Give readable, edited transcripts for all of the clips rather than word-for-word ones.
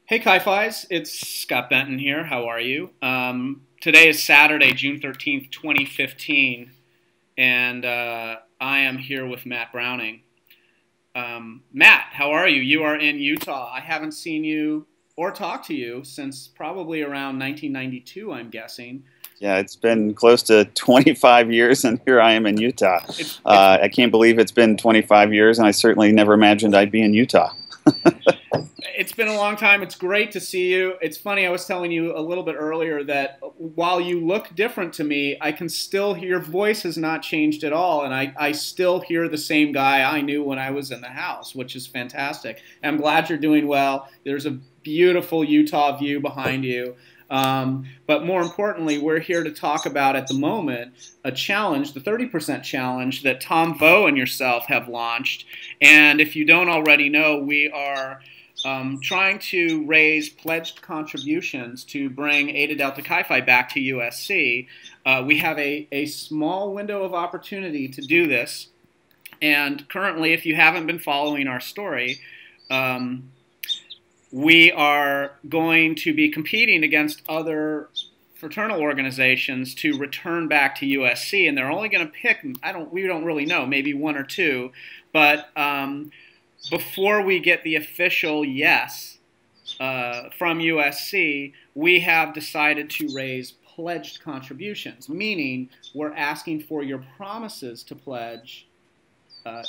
Hey Chi Phis, it's Scott Benton here. How are you? Today is Saturday, June 13th, 2015, and I am here with Matt Browning. Matt, how are you? You are in Utah. I haven't seen you or talked to you since probably around 1992, I'm guessing. Yeah, it's been close to 25 years, and here I am in Utah. I can't believe it's been 25 years, and I certainly never imagined I'd be in Utah. It's been a long time. It's great to see you. It's funny, I was telling you a little bit earlier that while you look different to me, I can still hear your voice has not changed at all, and I still hear the same guy I knew when I was in the house, which is fantastic. I'm glad you're doing well. There's a beautiful Utah view behind you. But more importantly, we're here to talk about, at the moment, a challenge, the 30% challenge that Tom Vo and yourself have launched. And if you don't already know, we are trying to raise pledged contributions to bring Eta Delta Chi Phi back to USC. We have a small window of opportunity to do this. And currently, if you haven't been following our story, we are going to be competing against other fraternal organizations to return back to USC, and they're only going to pick, we don't really know, maybe one or two, but before we get the official yes from USC, we have decided to raise pledged contributions, meaning we're asking for your promises to pledge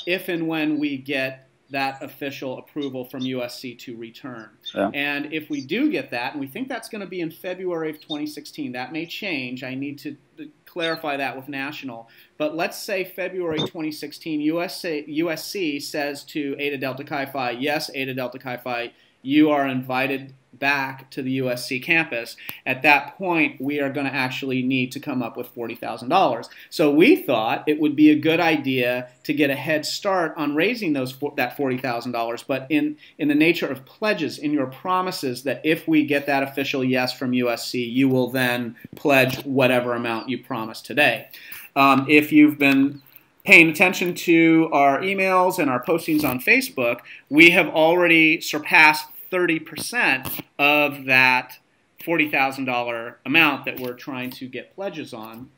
if and when we get that official approval from USC to return. Yeah. And if we do get that, and we think that's going to be in February of 2016, that may change. I need to clarify that with National. But let's say February 2016, USC says to Eta Delta Chi Phi, yes, Eta Delta Chi Phi, you are invited back to the USC campus. At that point, we are going to actually need to come up with $40,000. So we thought it would be a good idea to get a head start on raising that $40,000, but in the nature of pledges, in your promises that if we get that official yes from USC, you will then pledge whatever amount you promised today. If you've been paying attention to our emails and our postings on Facebook, we have already surpassed 30% of that $40,000 amount that we're trying to get pledges on,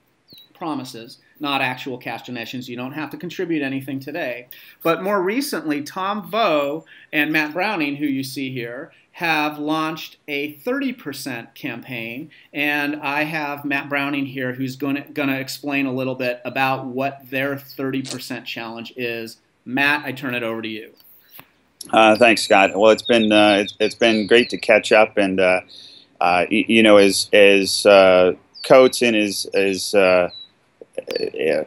promises, not actual cash donations. You don't have to contribute anything today. But more recently, Tom Vo and Matt Browning, who you see here, have launched a 30% campaign, and I have Matt Browning here who's going to explain a little bit about what their 30% challenge is. Matt, I turn it over to you. Thanks, Scott. Well, it's been great to catch up, and you know, as Coates and his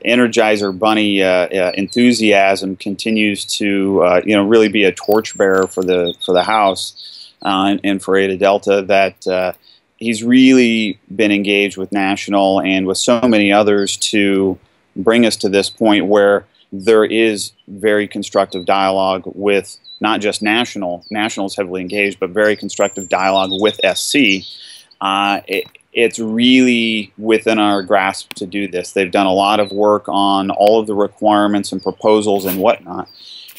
Energizer Bunny enthusiasm continues to you know, really be a torchbearer for the house and for Eta Delta, that he's really been engaged with National and with so many others to bring us to this point where there is very constructive dialogue with not just National. National is heavily engaged, but very constructive dialogue with SC. It's really within our grasp to do this. They've done a lot of work on all of the requirements and proposals and whatnot,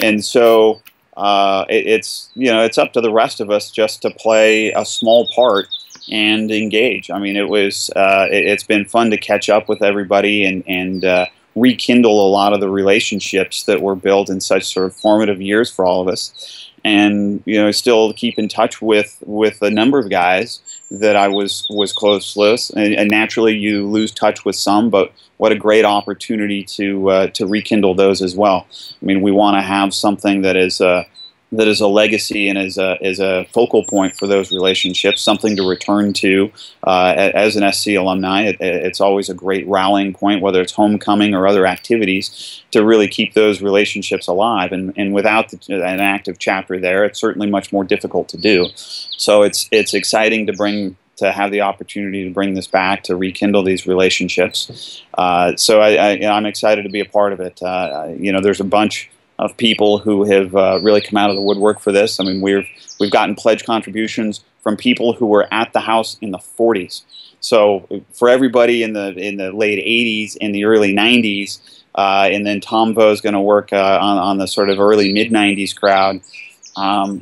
and so it's, you know, it's up to the rest of us just to play a small part and engage. I mean, it's been fun to catch up with everybody and rekindle a lot of the relationships that were built in such sort of formative years for all of us, and you know, still keep in touch with a number of guys that I was close with, and naturally you lose touch with some, but what a great opportunity to rekindle those as well. I mean, we want to have something that is a legacy and is a focal point for those relationships, something to return to as an SC alumni. It's always a great rallying point, whether it's homecoming or other activities, to really keep those relationships alive. And without an active chapter there, it's certainly much more difficult to do. So it's exciting to have the opportunity to bring this back, to rekindle these relationships. So I'm excited to be a part of it. You know, there's a bunch of people who have really come out of the woodwork for this. I mean, we've gotten pledge contributions from people who were at the house in the 40s. So for everybody in the late 80s and the early 90s, and then Tom Vo is going to work on the sort of early mid 90s crowd.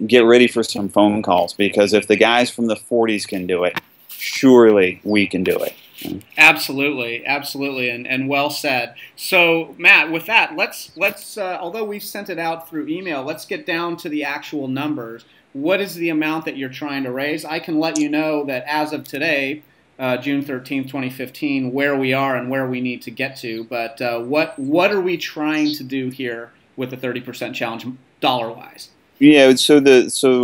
get ready for some phone calls, because if the guys from the 40s can do it, surely we can do it. Absolutely, absolutely, and well said. So, Matt, with that, let's although we've sent it out through email, let's get down to the actual numbers. What is the amount that you're trying to raise? I can let you know that as of today, June 13th, 2015, where we are and where we need to get to. But what are we trying to do here with the 30% challenge, dollar-wise? Yeah, so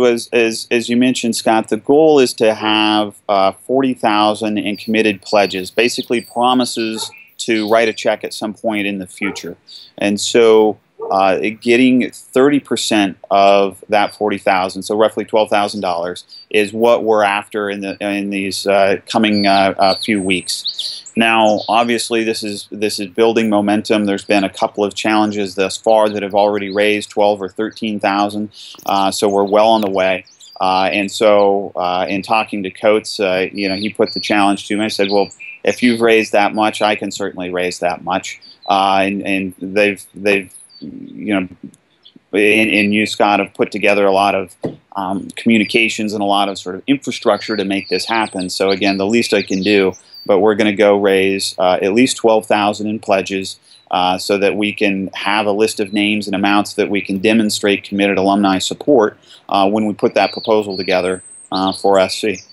as you mentioned, Scott, the goal is to have 40,000 in committed pledges, basically promises to write a check at some point in the future, and so getting 30% of that 40,000, so roughly $12,000, is what we're after in these coming few weeks. Now, obviously, this is building momentum. There's been a couple of challenges thus far that have already raised 12 or 13,000, so we're well on the way. And so, in talking to Coates, he put the challenge to me. I said, "Well, if you've raised that much, I can certainly raise that much." And they've and you, Scott, have put together a lot of communications and a lot of sort of infrastructure to make this happen. So again, the least I can do, but we're going to go raise at least 12,000 in pledges, so that we can have a list of names and amounts that we can demonstrate committed alumni support when we put that proposal together for SC.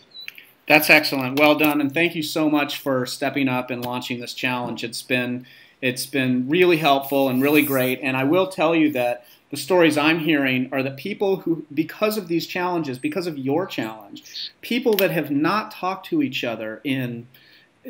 That's excellent. Well done, and thank you so much for stepping up and launching this challenge. It's been really helpful and really great, and I will tell you that the stories I'm hearing are that people who, because of these challenges, because of your challenge, people that have not talked to each other in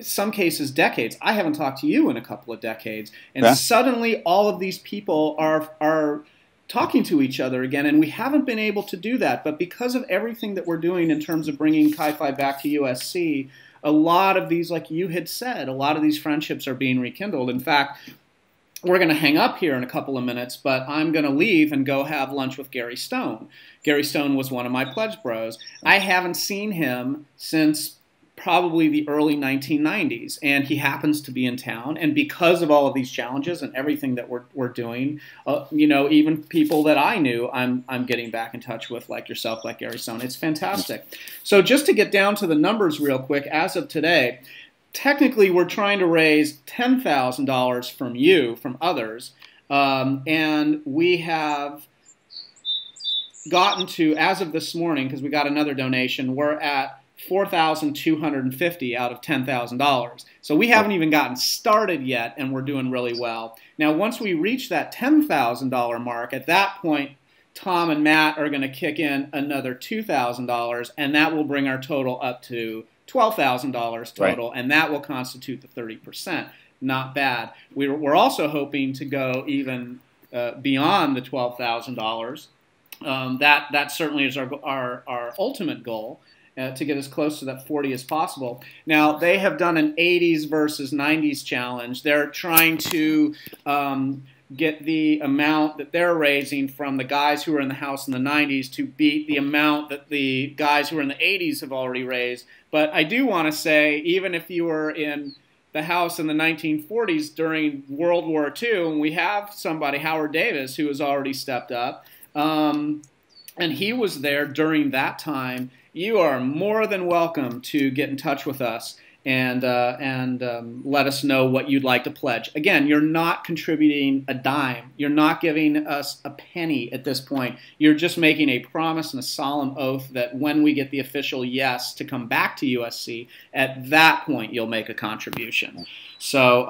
some cases decades. I haven't talked to you in a couple of decades, and yeah. Suddenly all of these people are talking to each other again, and we haven't been able to do that. But because of everything that we're doing in terms of bringing Chi Phi back to USC, a lot of these, like you had said, a lot of these friendships are being rekindled. In fact, we're going to hang up here in a couple of minutes, but I'm going to leave and go have lunch with Gary Stone. Gary Stone was one of my pledge bros. I haven't seen him since probably the early 1990s, and he happens to be in town. And because of all of these challenges and everything that we're doing, even people that I knew, I'm getting back in touch with, like yourself, like Gary Stone. It's fantastic. So just to get down to the numbers real quick, as of today, technically we're trying to raise $10,000 from you, from others, and we have gotten to, as of this morning, because we got another donation, we're at $4,250 out of $10,000. So we haven't even gotten started yet, and we're doing really well. Now, once we reach that $10,000 mark, at that point, Tom and Matt are going to kick in another $2,000, and that will bring our total up to $12,000 total, right, and that will constitute the 30%. Not bad. We're also hoping to go even beyond the $12,000. That certainly is our ultimate goal. To get as close to that 40 as possible. Now, they have done an 80s versus 90s challenge. They're trying to get the amount that they're raising from the guys who were in the house in the 90s to beat the amount that the guys who were in the 80s have already raised. But I do want to say, even if you were in the house in the 1940s during World War II, and we have somebody, Howard Davis, who has already stepped up, and he was there during that time, you are more than welcome to get in touch with us and let us know what you'd like to pledge. Again, you're not contributing a dime. You're not giving us a penny at this point. You're just making a promise and a solemn oath that when we get the official yes to come back to USC, at that point you'll make a contribution. So,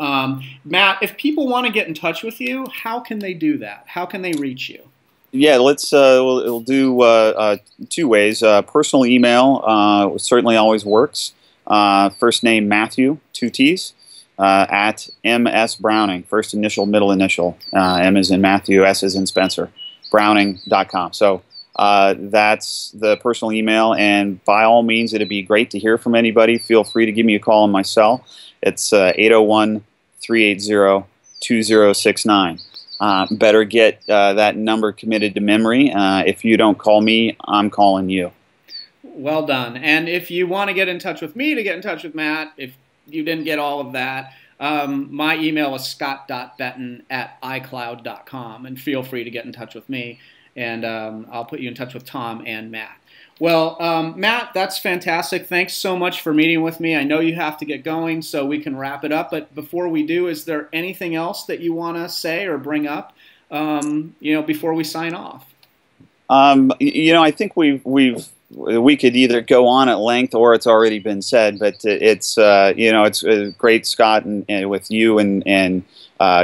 Matt, if people want to get in touch with you, how can they do that? How can they reach you? Yeah, we'll do two ways. Personal email certainly always works. First name Matthew, 2 T's, at MS Browning, first initial, middle initial. M is in Matthew, S is in Spencer, Browning.com. So that's the personal email, and by all means, it'd be great to hear from anybody. Feel free to give me a call on my cell. It's 801-380-2069. Better get that number committed to memory. If you don't call me, I'm calling you. Well done. And if you want to get in touch with me to get in touch with Matt, if you didn't get all of that, my email is scott.benton@icloud.com, and feel free to get in touch with me. and I'll put you in touch with Tom and Matt. Well, Matt, that's fantastic. Thanks so much for meeting with me. I know you have to get going, so we can wrap it up. But before we do, is there anything else that you want to say or bring up, before we sign off? I think we could either go on at length or it's already been said, but it's great, Scott, and with you and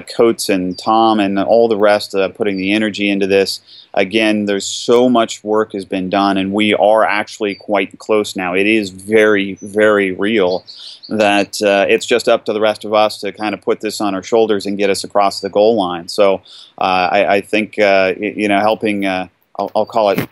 Coates and Tom and all the rest putting the energy into this. Again, there's so much work has been done, and we are actually quite close now. It is very, very real that it's just up to the rest of us to kind of put this on our shoulders and get us across the goal line. So I think, helping, I'll call it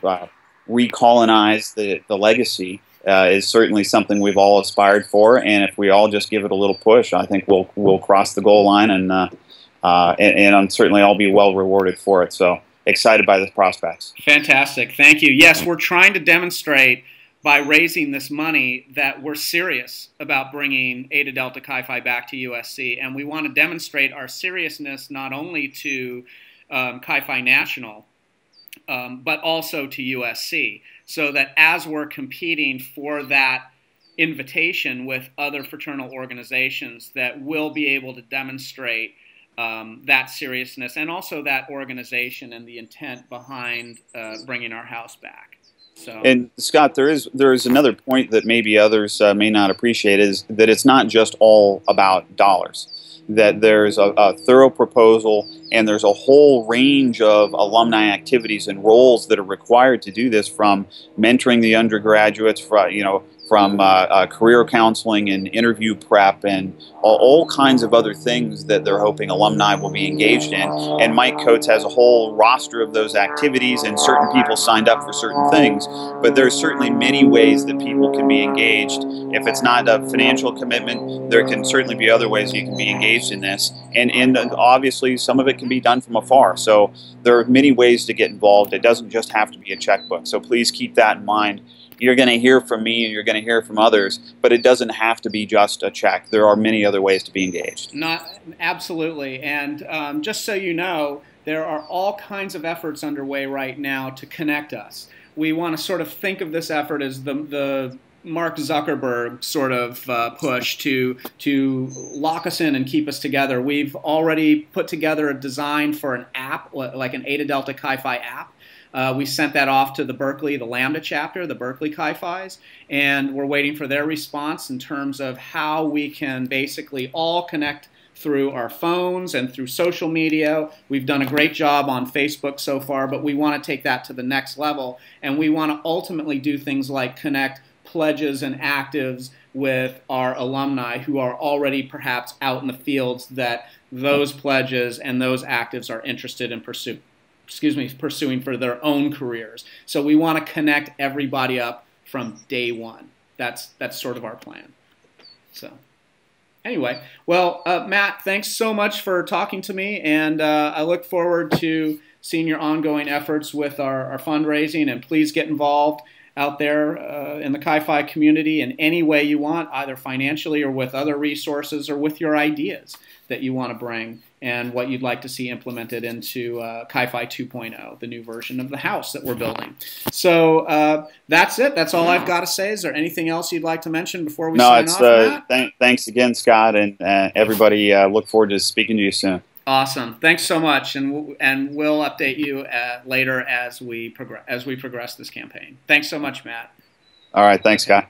recolonize the legacy is certainly something we've all aspired for, and if we all just give it a little push, I think we'll cross the goal line, and certainly I'll be well rewarded for it. So excited by the prospects. Fantastic, thank you. Yes, we're trying to demonstrate by raising this money that we're serious about bringing Eta Delta Chi Phi back to USC, and we want to demonstrate our seriousness not only to Chi Phi National, but also to USC, so that as we're competing for that invitation with other fraternal organizations, that we'll be able to demonstrate that seriousness and also that organization and the intent behind bringing our house back. So. And Scott, there is another point that maybe others may not appreciate, is that it's not just all about dollars. That there's a thorough proposal, and there's a whole range of alumni activities and roles that are required to do this, from mentoring the undergraduates, from career counseling and interview prep, and all kinds of other things that they're hoping alumni will be engaged in. And Mike Coates has a whole roster of those activities, and certain people signed up for certain things. But there's certainly many ways that people can be engaged. If it's not a financial commitment, there can certainly be other ways you can be engaged in this. And obviously, some of it can be done from afar. So there are many ways to get involved. It doesn't just have to be a checkbook. So please keep that in mind. You're going to hear from me and you're going to hear from others, but it doesn't have to be just a check. There are many other ways to be engaged. Absolutely. And just so you know, there are all kinds of efforts underway right now to connect us. We want to sort of think of this effort as the Mark Zuckerberg sort of push to lock us in and keep us together. We've already put together a design for an app, like an Eta Delta Chi Phi app. We sent that off to the Lambda chapter, the Berkeley Chi Phis, and we're waiting for their response in terms of how we can basically all connect through our phones and through social media. We've done a great job on Facebook so far, but we want to take that to the next level, and we want to ultimately do things like connect pledges and actives with our alumni who are already perhaps out in the fields that those pledges and those actives are interested in pursuing for their own careers. So we want to connect everybody up from day one. That's sort of our plan. So anyway, well, Matt, thanks so much for talking to me, and I look forward to seeing your ongoing efforts with our fundraising, and please get involved out there in the Chi Phi community in any way you want, either financially or with other resources or with your ideas that you want to bring and what you'd like to see implemented into Chi Phi 2.0, the new version of the house that we're building. So that's it. That's all I've got to say. Is there anything else you'd like to mention before we sign off, Matt? Thanks again, Scott, and everybody. Look forward to speaking to you soon. Awesome. Thanks so much, and we'll update you later as we progress this campaign. Thanks so much, Matt. All right. Thanks, Scott.